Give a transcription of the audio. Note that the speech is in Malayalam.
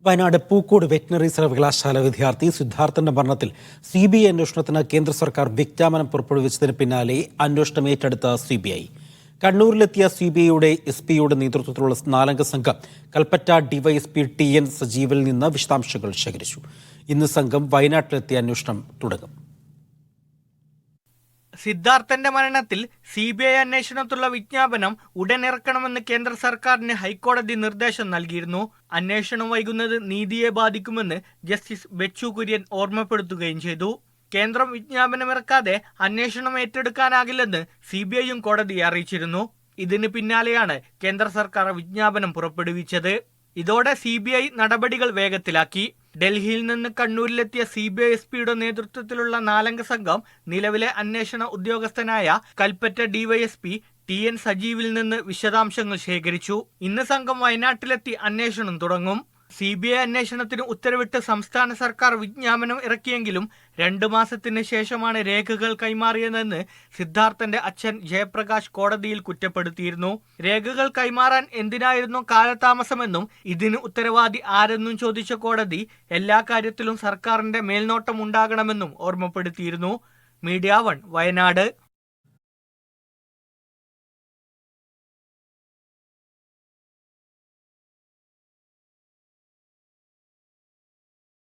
വയനാട് പൂക്കോട് വെറ്റിനറി സർവകലാശാല വിദ്യാർത്ഥി സിദ്ധാർത്ഥന്റെ മരണത്തിൽ CBI അന്വേഷണത്തിന് കേന്ദ്ര സർക്കാർ വിജ്ഞാപനം പുറപ്പെടുവിച്ചതിന് പിന്നാലെ അന്വേഷണം ഏറ്റെടുത്ത CBI. കണ്ണൂരിലെത്തിയ CBIയുടെ SP-യുടെ നേതൃത്വത്തിലുള്ള 4-അംഗ സംഘം കൽപ്പറ്റ DYSP TN സജീവിൽ നിന്ന് വിശദാംശങ്ങൾ ശേഖരിച്ചു. ഇന്ന് സംഘം വയനാട്ടിലെത്തിയ അന്വേഷണം തുടങ്ങും. സിദ്ധാർത്ഥന്റെ മരണത്തിൽ CBI അന്വേഷണത്തിലുള്ള വിജ്ഞാപനം ഉടൻ ഇറക്കണമെന്ന് കേന്ദ്ര സർക്കാരിന് ഹൈക്കോടതി നിർദ്ദേശം നൽകിയിരുന്നു. അന്വേഷണം വൈകുന്നത് നീതിയെ ബാധിക്കുമെന്ന് ജസ്റ്റിസ് ബെച്ചു കുര്യൻ ഓർമ്മപ്പെടുത്തുകയും ചെയ്തു. കേന്ദ്രം വിജ്ഞാപനമിറക്കാതെ അന്വേഷണം ഏറ്റെടുക്കാനാകില്ലെന്ന് CBIയും കോടതിയെ അറിയിച്ചിരുന്നു. ഇതിന് പിന്നാലെയാണ് കേന്ദ്ര സർക്കാർ വിജ്ഞാപനം പുറപ്പെടുവിച്ചത്. ഇതോടെ CBI നടപടികൾ വേഗത്തിലാക്കി. ഡൽഹിയിൽ നിന്ന് കണ്ണൂരിലെത്തിയ CBI SP-യുടെ നേതൃത്വത്തിലുള്ള 4-അംഗ സംഘം നിലവിലെ അന്വേഷണ ഉദ്യോഗസ്ഥനായ കൽപ്പറ്റ DYSP TN സജീവിൽ നിന്ന് വിശദാംശങ്ങൾ ശേഖരിച്ചു. ഇന്ന് സംഘം വയനാട്ടിലെത്തി അന്വേഷണം തുടങ്ങും. CBI അന്വേഷണത്തിന് ഉത്തരവിട്ട് സംസ്ഥാന സർക്കാർ വിജ്ഞാപനം ഇറക്കിയെങ്കിലും 2 മാസത്തിന് ശേഷമാണ് രേഖകൾ കൈമാറിയതെന്ന് സിദ്ധാർത്ഥന്റെ അച്ഛൻ ജയപ്രകാശ് കോടതിയിൽ കുറ്റപ്പെടുത്തിയിരുന്നു. രേഖകൾ കൈമാറാൻ എന്തിനായിരുന്നു കാലതാമസമെന്നും ഇതിന് ഉത്തരവാദി ആരെന്നും ചോദിച്ച കോടതി എല്ലാ കാര്യത്തിലും സർക്കാരിന്റെ മേൽനോട്ടം ഉണ്ടാകണമെന്നും ഓർമ്മപ്പെടുത്തിയിരുന്നു. മീഡിയ 1 വയനാട്.